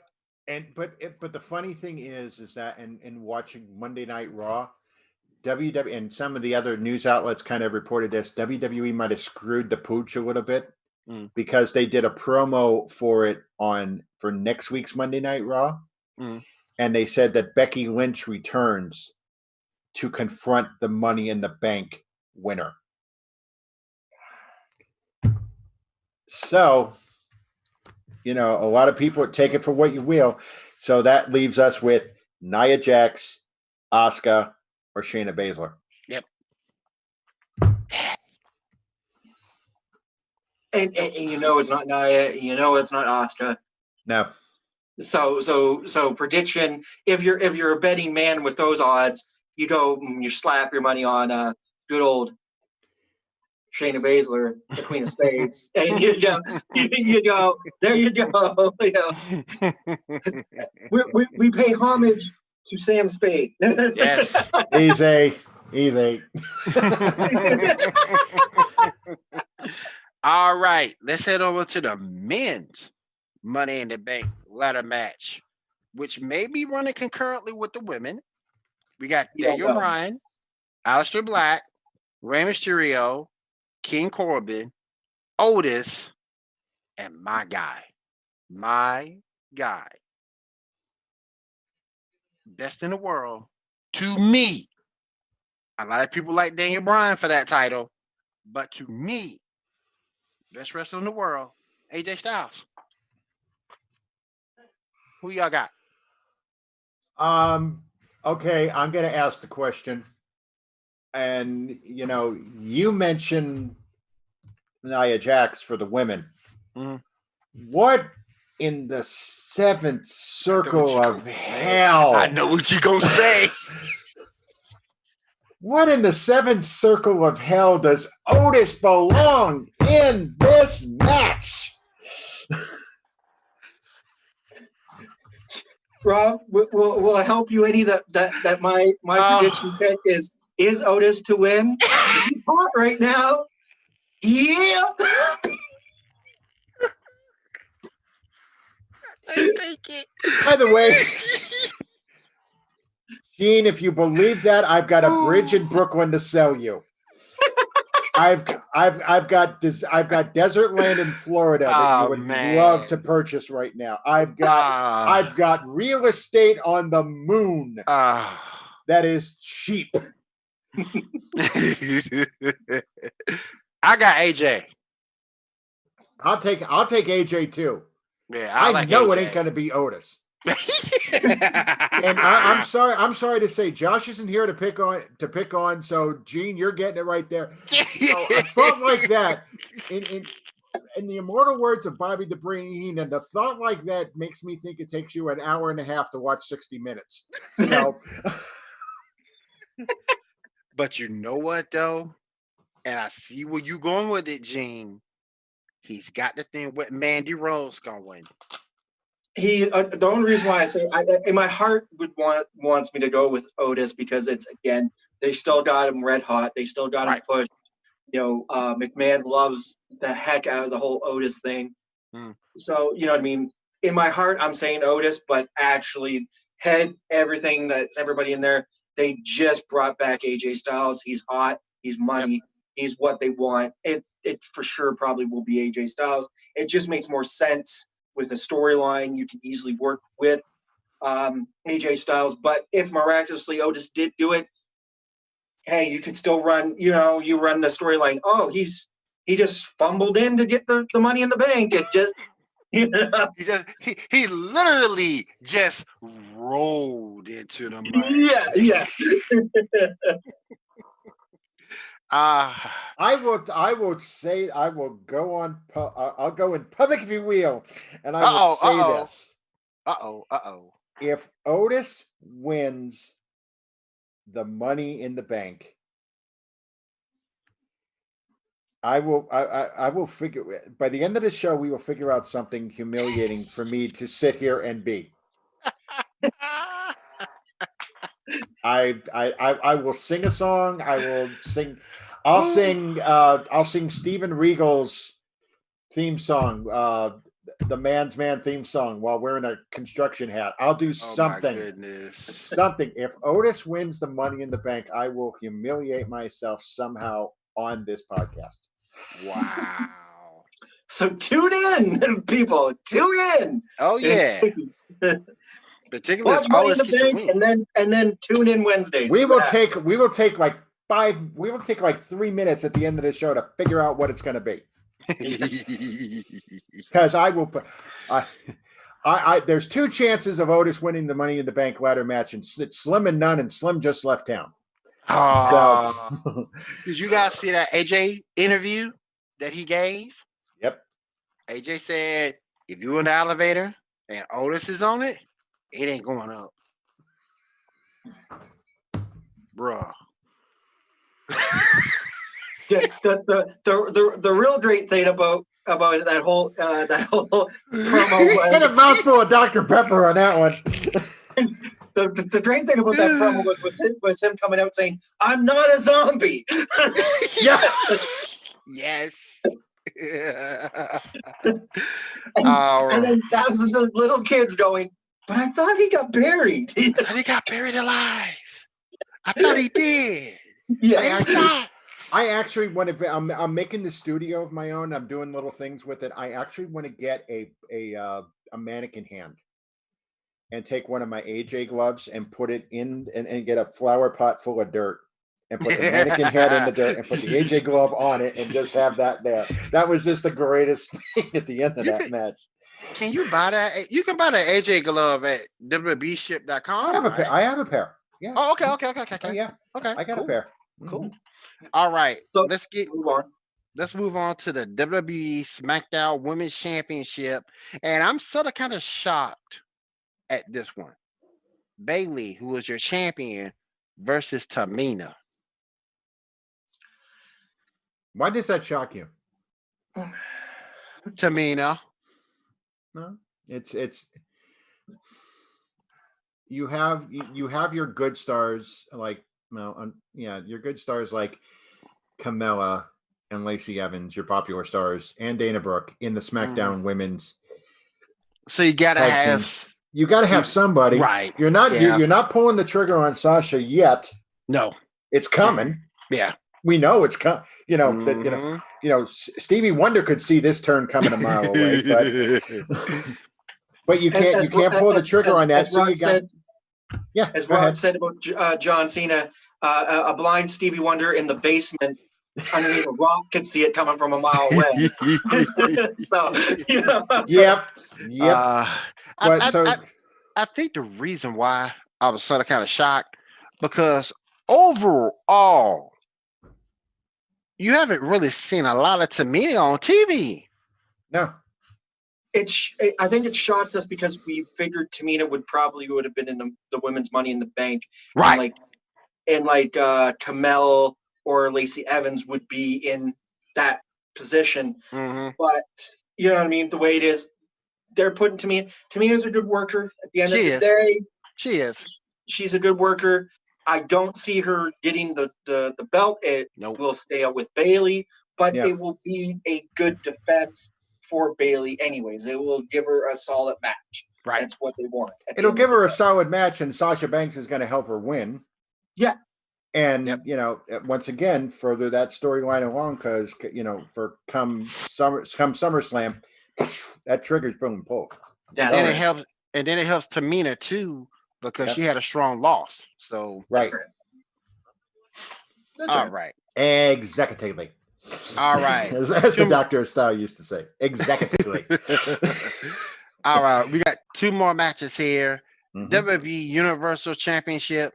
But the funny thing is that in watching Monday Night Raw, WWE and some of the other news outlets kind of reported this. WWE might have screwed the pooch a little bit because they did a promo for it for next week's Monday Night Raw, and they said that Becky Lynch returns to confront the Money in the Bank winner. So, a lot of people take it for what you will. So that leaves us with Nia Jax, Asuka, or Shayna Baszler. Yep. And it's not Nia. It's not Asuka. No. So prediction: if you're a betting man with those odds, you go you slap your money on good old Shayna Baszler, the Queen of Spades, and you go there. You go. We pay homage to Sam Spade. yes. Easy. All right. Let's head over to the men's Money in the Bank ladder match, which may be running concurrently with the women. We got Daniel Bryan, Aleister Black, Rey Mysterio, King Corbin, Otis, and my guy. Best in the world. To me, a lot of people like Daniel Bryan for that title, but to me, best wrestler in the world, AJ Styles. Who y'all got? Okay, I'm going to ask the question. And, you mentioned Nia Jax for the women. What in the seventh circle of hell? I know what you're going to say. What in the seventh circle of hell does Otis belong in this match? Rob, will I help you any that my prediction pick is Otis to win? He's hot right now. Yeah. By the way, Gene, if you believe that, I've got a bridge in Brooklyn to sell you. I've I've got desert land in Florida that you Oh, would man. love to purchase right now. I've got real estate on the moon that is cheap. I got AJ. I'll take AJ too. Yeah, I like know AJ. it ain't gonna be Otis. And I'm sorry to say, Josh isn't here to pick on. So, Gene, you're getting it right there. So a thought like that, in the immortal words of Bobby the Brain Heenan, a thought like that makes me think it takes you an hour and a half to watch 60 Minutes. So, But you know what though, and I see where you going with it, Gene. He's got the thing with Mandy Rose going. The only reason why I say in my heart wants me to go with Otis because it's, again, they still got him red hot. They still got him pushed. McMahon loves the heck out of the whole Otis thing. So, you know what I mean? In my heart, I'm saying Otis, but actually everything that's everybody in there, they just brought back AJ Styles. He's hot. He's money. Yep. He's what they want. It for sure probably will be AJ Styles. It just makes more sense with a storyline. You can easily work with AJ Styles. But if miraculously Otis did do it, hey, you could still run, you run the storyline. Oh, he just fumbled in to get the money in the bank. It just, he literally just rolled into the money. Yeah. I will go on. I'll go in public, if you will, and I will say this. If Otis wins the Money in the Bank, I will figure by the end of the show we will figure out something humiliating for me to sit here and be. I will sing a song. I'll sing Steven Regal's theme song, the Man's Man theme song, while wearing a construction hat. I'll do something. Something. If Otis wins the Money in the Bank, I will humiliate myself somehow on this podcast. Wow. So tune in, people. Tune in. Oh yeah. Particularly watch Money in the Bank, and then tune in Wednesdays. We will take like 3 minutes at the end of the show to figure out what it's going to be. Because there's two chances of Otis winning the Money in the Bank ladder match, and it's slim and none, and Slim just left town. Did you guys see that AJ interview that he gave? Yep. AJ said, if you're in the elevator and Otis is on it, it ain't going up. Bruh. The real great thing about that whole promo was and a mouthful of Dr. Pepper on that one. The great thing about that promo was him coming out saying, "I'm not a zombie." Yes. And then thousands of little kids going, "But I thought he got buried." I thought he got buried alive. I thought he did. Yeah. I actually want to. I'm making the studio of my own. I'm doing little things with it. I actually want to get a mannequin hand and take one of my AJ gloves and put it in and get a flower pot full of dirt and put the mannequin head in the dirt and put the AJ glove on it and just have that there. That was just the greatest thing at the end of that match. Can you buy that? You can buy the AJ glove at www.ship.com. I have a pair. Yeah. Oh, okay. Oh, yeah. Okay. I got a pair. Cool. All right. So let's move on to the WWE SmackDown Women's Championship. And I'm sort of kind of shocked at this one. Bayley, who was your champion, versus Tamina. Why does that shock you? Tamina. No, it's you have your good stars like your good stars like Carmella and Lacey Evans, your popular stars, and Dana Brooke in the SmackDown Women's. So you gotta have somebody, right? You're not pulling the trigger on Sasha yet. No, it's coming. Yeah, we know it's that Mhm. Stevie Wonder could see this turn coming a mile away, but you can't pull the trigger on that. As Rod said, yeah. As Go Rod ahead. said about John Cena, a blind Stevie Wonder in the basement underneath a rock could see it coming from a mile away. So, Yep. I, But so I think the reason why I was sort of kind of shocked because overall, you haven't really seen a lot of Tamina on TV. no. I think it shocks us because we figured Tamina would have been in the women's Money in the Bank, Right. and Kamel or Lacey Evans would be in that position. Mm-hmm. But you know what I mean? The way it is, they're putting Tamina. Tamina's a good worker. At the end of the day, she is. She's a good worker. I don't see her getting the belt. It will stay out with Bayley, but it will be a good defense for Bayley anyways. It will give her a solid match. Right. That's what they want. It'll give her a solid match, and Sasha Banks is going to help her win. Yeah. And, once again, further that storyline along because, for come SummerSlam, that triggers boom pull. Yeah. And then it helps Tamina too because she had a strong loss. So right. That's right. Executively. All right. as the Dr. Style used to say. Executively. All right. We got two more matches here. Mhm. WWE Universal Championship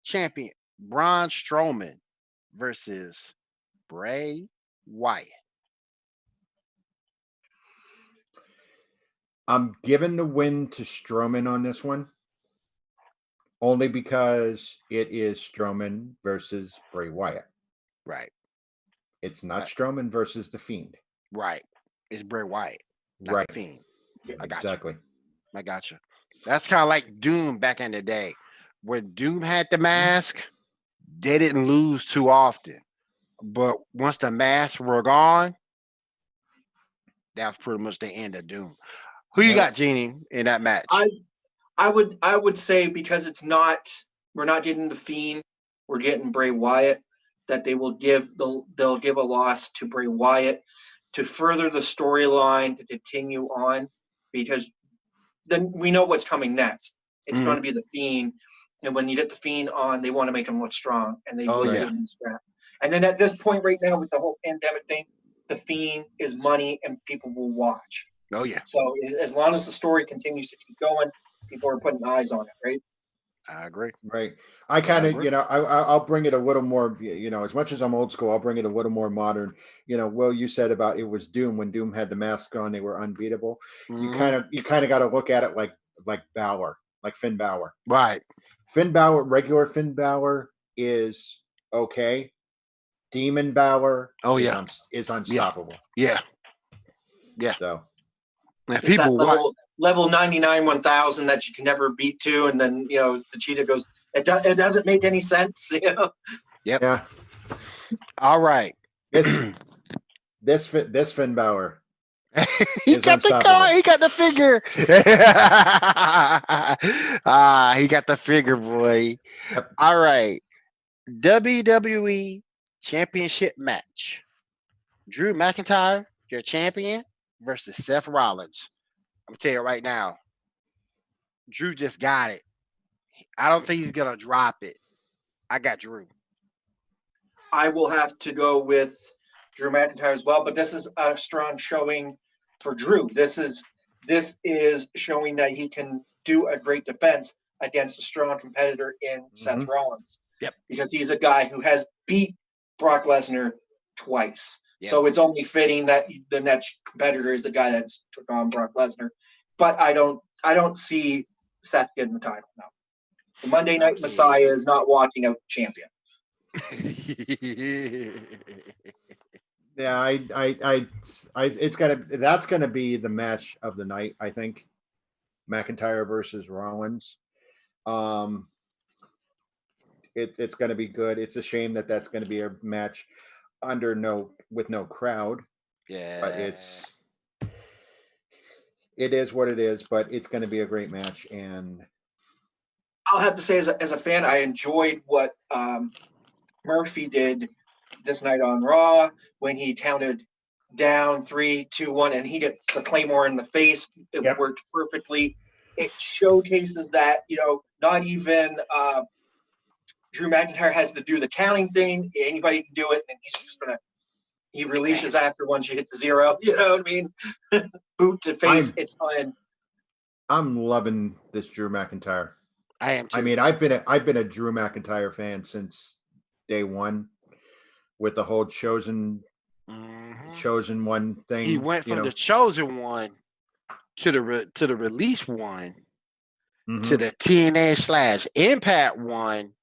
champion Braun Strowman versus Bray Wyatt. I'm giving the win to Strowman on this one. Only because it is Strowman versus Bray Wyatt. Right. It's not Strowman versus The Fiend. Right. It's Bray Wyatt, not right. The Fiend. I got exactly. you. I got you. That's kind of like Doom back in the day. When Doom had the mask, they didn't lose too often. But once the masks were gone, that was pretty much the end of Doom. Who you got, Jeannie, in that match? I would say because we're not getting The Fiend, we're getting Bray Wyatt, that they'll give a loss to Bray Wyatt to further the storyline to continue on, because then we know what's coming next. It's going to be The Fiend, and when you get The Fiend on, they want to make him look strong, and they really do in strap. And then at this point right now with the whole pandemic thing, The Fiend is money, and people will watch. Oh yeah. So as long as the story continues to keep going, people are putting eyes on it, right? I agree. Right. I kind of, I'll bring it a little more, as much as I'm old school, I'll bring it a little more modern. Will, you said about it was Doom. When Doom had the mask on, they were unbeatable. Mm-hmm. You kind of got to look at it like Balor, like Finn Balor. Right. Finn Balor, regular Finn Balor is okay. Demon Balor is unstoppable. Yeah. So people level 99 1000 that you can never beat to, and then the cheetah goes, it doesn't make any sense. Yep. Yeah. All right. This Finn Balor. He got the car. He got the figure. He got the figure, boy. Yep. All right. WWE Championship match. Drew McIntyre, your champion, versus Seth Rollins. I'm tell you right now, Drew just got it. I don't think he's gonna drop it. I got Drew. I will have to go with Drew McIntyre as well, but this is a strong showing for Drew. This is showing that he can do a great defense against a strong competitor in Seth Rollins. Yep. Because he's a guy who has beat Brock Lesnar twice. Yep. So it's only fitting that the next competitor is the guy that's took on Brock Lesnar. But I don't see Seth getting the title now. The Monday Night Messiah is not walking out champion. Yeah, that's gonna be the match of the night, I think. McIntyre versus Rollins. It's gonna be good. It's a shame that that's gonna be a match with no crowd. Yeah, but it is what it is. But it's gonna be a great match, and I'll have to say, as a fan, I enjoyed what Murphy did this night on Raw when he counted down 3, 2, 1, and he gets the Claymore in the face. It Yep. worked perfectly. It showcases that, not even Drew McIntyre has to do the counting thing. Anybody can do it, and he's just gonna. He releases after once you hit the 0. You know what I mean? Boot to face. It's fun. I'm loving this Drew McIntyre. I am too. I mean, I've been a Drew McIntyre fan since day one, with the whole chosen one thing. He went from the chosen one to the release one to the TNA/Impact one,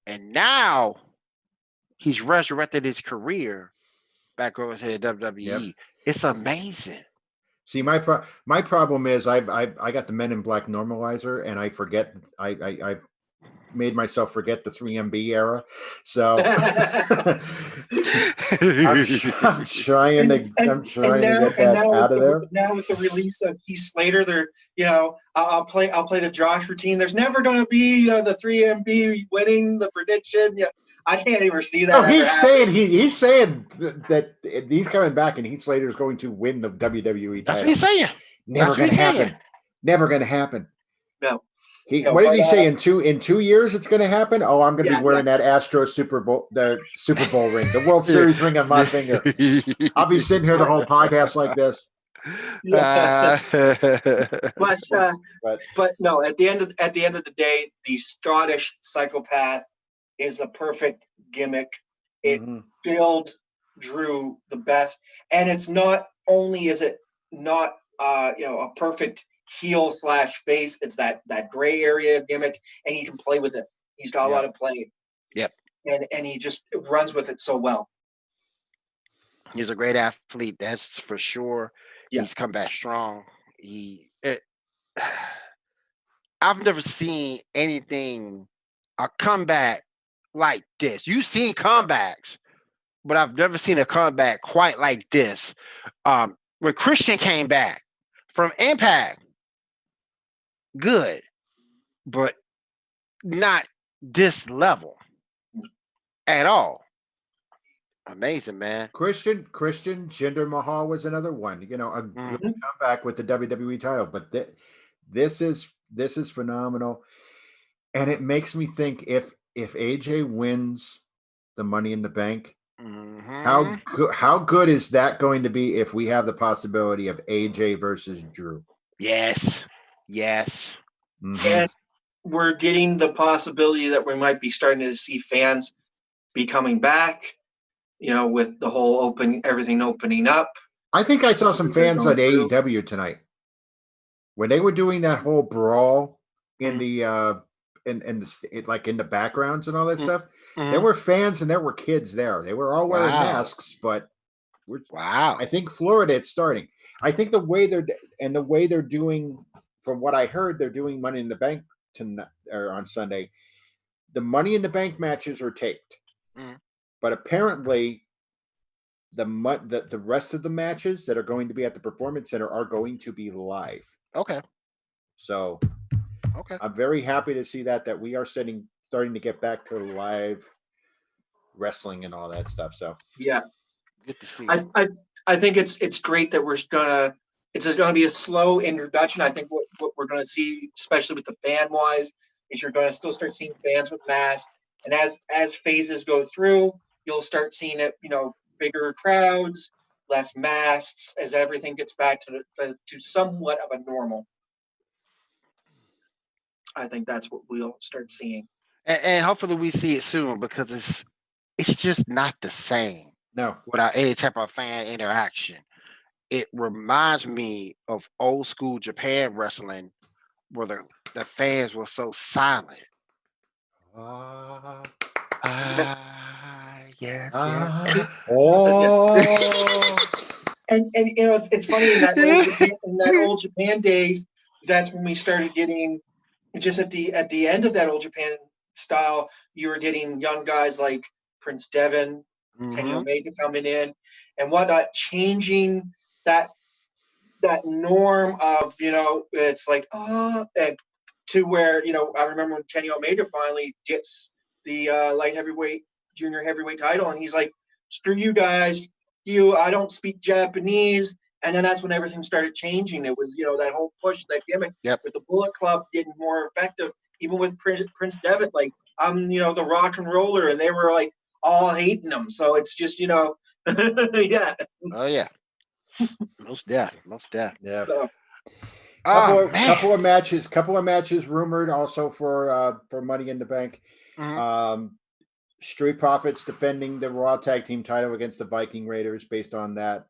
and now he's resurrected his career back over to the WWE. Yep. It's amazing. See, my problem is I got the Men in Black normalizer, and I forget I made myself forget the 3MB era. So I'm trying to get that out of there. Now with the release of Heath Slater, they're I'll play the Josh routine. There's never going to be the 3MB winning the prediction. Yeah, I can't even see that. No, he's saying that he's coming back and Heath Slater is going to win the WWE title. That's what he's saying. Never going to happen. Never going to happen. No. What did he say? In 2 years, it's going to happen. Oh, I'm going to be wearing that Astro Super Bowl ring, the World Series ring on my finger. I'll be sitting here the whole podcast like this. But no. At the end of the day, the Scottish Psychopath is the perfect gimmick. It builds Drew the best, and it's not only is it not a perfect heel/face, it's that gray area gimmick, and he can play with it. He's got a lot of play. Yep. And he just runs with it so well. He's a great athlete, that's for sure. Yeah. He's come back strong. I've never seen a comeback like this. You've seen comebacks, but I've never seen a comeback quite like this. When Christian came back from Impact, good, but not this level at all. Amazing, man. Christian Jinder Mahal was another one. A good comeback with the WWE title, but this is phenomenal, and it makes me think if AJ wins the Money in the Bank, how good is that going to be if we have the possibility of AJ versus Drew? Yes. And we're getting the possibility that we might be starting to see fans be coming back, with the whole everything opening up. I think I saw some fans on AEW tonight when they were doing that whole brawl in the in the backgrounds and all that stuff. There were fans and there were kids there. They were all wearing masks, but I think Florida, it's starting. I think the way they're doing, from what I heard, they're doing Money in the Bank tonight or on Sunday. The Money in the Bank matches are taped, but apparently the rest of the matches that are going to be at the Performance Center are going to be live. Okay. So, I'm very happy to see that we are starting to get back to live wrestling and all that stuff. So yeah, good to see. I think it's great that it's gonna be a slow introduction. I think what we're gonna see, especially with the fan wise, is you're gonna still start seeing fans with masks, and as phases go through, you'll start seeing it. Bigger crowds, less masks, as everything gets back to somewhat of a normal. I think that's what we'll start seeing. And hopefully we see it soon, because it's just not the same. No. Without any type of fan interaction. It reminds me of old school Japan wrestling where the fans were so silent. Yes. Oh. And it's funny in that old Japan days, that's when we started getting, just at the end of that old Japan style, you were getting young guys like Prince Devitt, Kenny Omega coming in and whatnot, changing that norm of, it's like, and to where, I remember when Kenny Omega finally gets the light heavyweight junior heavyweight title, and he's like, "Screw you guys, I don't speak Japanese." And then that's when everything started changing. It was, that whole push, that gimmick with the Bullet Club getting more effective, even with Prince Devitt, like, I'm, the rock and roller, and they were like all hating him. So it's just, yeah. Oh yeah. Most deaf. Yeah. So, Couple of matches rumored also for Money in the Bank. Mhm. Street Profits defending the Raw Tag Team title against the Viking Raiders based on that.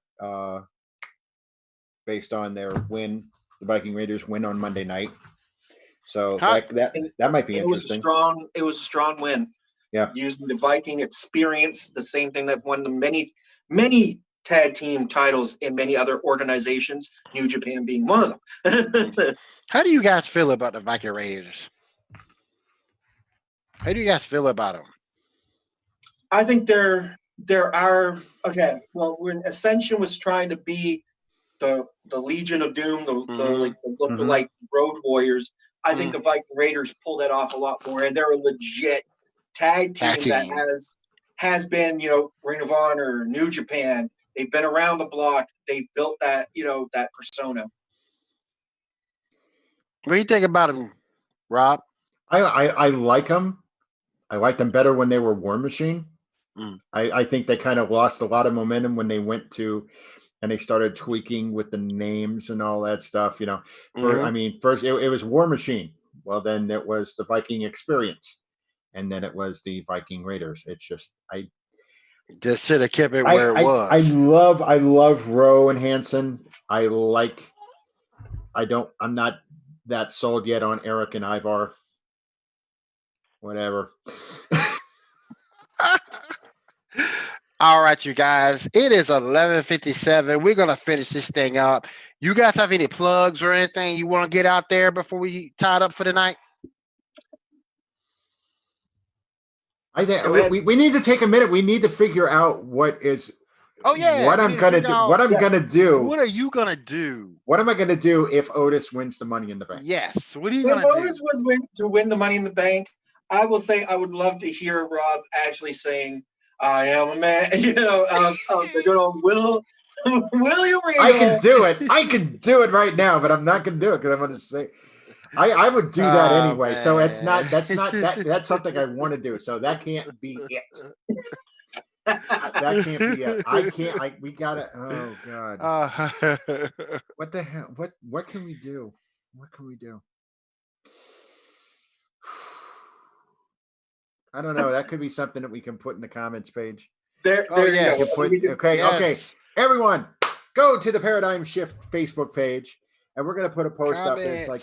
Based on their win, the Viking Raiders win on Monday night. So that might be interesting. It was a strong win. Yeah, using the Viking experience, the same thing that won the many tag team titles in many other organizations, New Japan being one of them. How do you guys feel about the Viking Raiders? How do you guys feel about them? I think there are okay. Well, when Ascension was trying to be the Legion of Doom, the look-alike Road Warriors, I think the Viking Raiders pull that off a lot more, and they're a legit tag team that has been, Ring of Honor, New Japan. They've been around the block. They've built that, that persona. What do you think about them, Rob? I like them. I liked them better when they were War Machine. I think they kind of lost a lot of momentum when they went to, and they started tweaking with the names and all that stuff. First it was War Machine. Well, then it was the Viking Experience, and then it was the Viking Raiders. It's just just should have kept it where it was. I love Rowe and Hansen. I'm not that sold yet on Eric and Ivar. Whatever. All right, you guys. It is 11:57. We're gonna finish this thing up. You guys have any plugs or anything you want to get out there before we tie it up for the night? I think we need to take a minute. We need to figure out what is. Oh yeah, what I'm gonna do. What I'm gonna do. What are you gonna do? What am I gonna do if Otis wins the Money in the Bank? Yes. What are you gonna do? If Otis was to win the Money in the Bank, I will say I would love to hear Rob actually saying, "I am a man," of the good old William Regal. I can do it. I can do it right now, but I'm not gonna do it because I'm gonna say. I would do that anyway. Man. So that's that's something I want to do. So that can't be it. That can't be it. We gotta. Oh God. What the hell? What can we do? What can we do? I don't know. That could be something that we can put in the comments page. There you go. Okay. Everyone, go to the Paradigm Shift Facebook page, and we're gonna put a post up. It's like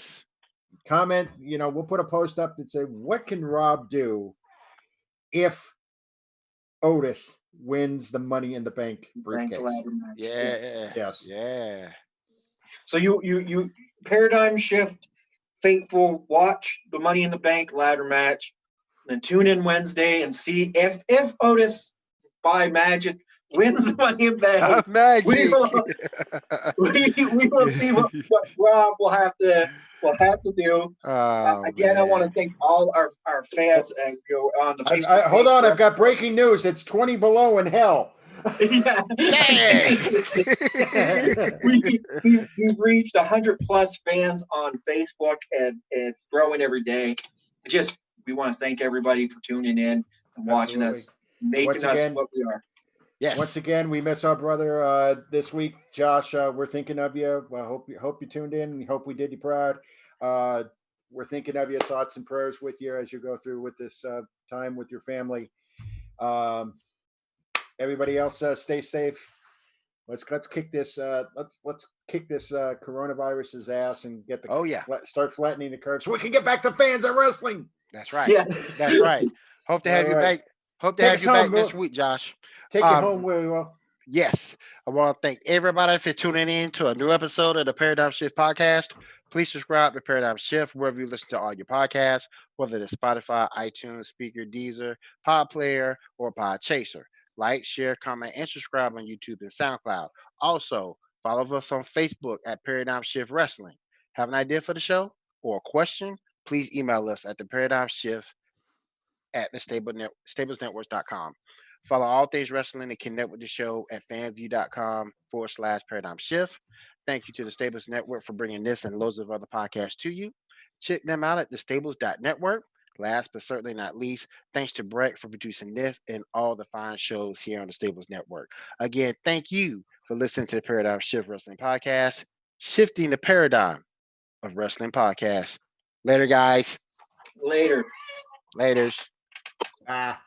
comment. We'll put a post up that say, "What can Rob do if Otis wins the Money in the Bank briefcase?" Yes. Yeah. So you Paradigm Shift, faithful, watch the Money in the Bank ladder match. Then tune in Wednesday and see if Otis by magic wins the Money in the Bank. Magic. We will see what Rob will have to do. Again, I want to thank all our fans and on the Facebook. Hold on, I've got breaking news. It's 20 below in hell. Yeah. We've reached 100 plus fans on Facebook, and it's growing every day. We want to thank everybody for tuning in and watching us, making us what we are. Yes. Once again, we miss our brother this week, Josh. We're thinking of you. I hope you tuned in. We hope we did you proud. We're thinking of your thoughts and prayers with you as you go through with this time with your family. Everybody else, stay safe. Let's kick this. Let's kick this coronavirus's ass and get the start flattening the curve so we can get back to fans of wrestling. That's right. Yes. That's right. Hope to have you back. Hope to have you back next week, Josh. Take you home, Willie. Yes. I want to thank everybody for tuning in to a new episode of the Paradigm Shift podcast. Please subscribe to Paradigm Shift wherever you listen to all your podcasts, whether it's Spotify, iTunes, Speaker, Deezer, Pod Player, or Pod Chaser. Like, share, comment, and subscribe on YouTube and SoundCloud. Also, follow us on Facebook at Paradigm Shift Wrestling. Have an idea for the show or a question? Please email us at theparadigmshift at the stablesnetworks.com. Follow all things wrestling and connect with the show at fanview.com/paradigm shift. Thank you to the Stables Network for bringing this and loads of other podcasts to you. Check them out at thestables.network. Last but certainly not least, thanks to Brett for producing this and all the fine shows here on the Stables Network. Again, thank you for listening to the Paradigm Shift Wrestling Podcast, shifting the paradigm of wrestling podcasts. Later, guys. Later. Laters. Ah.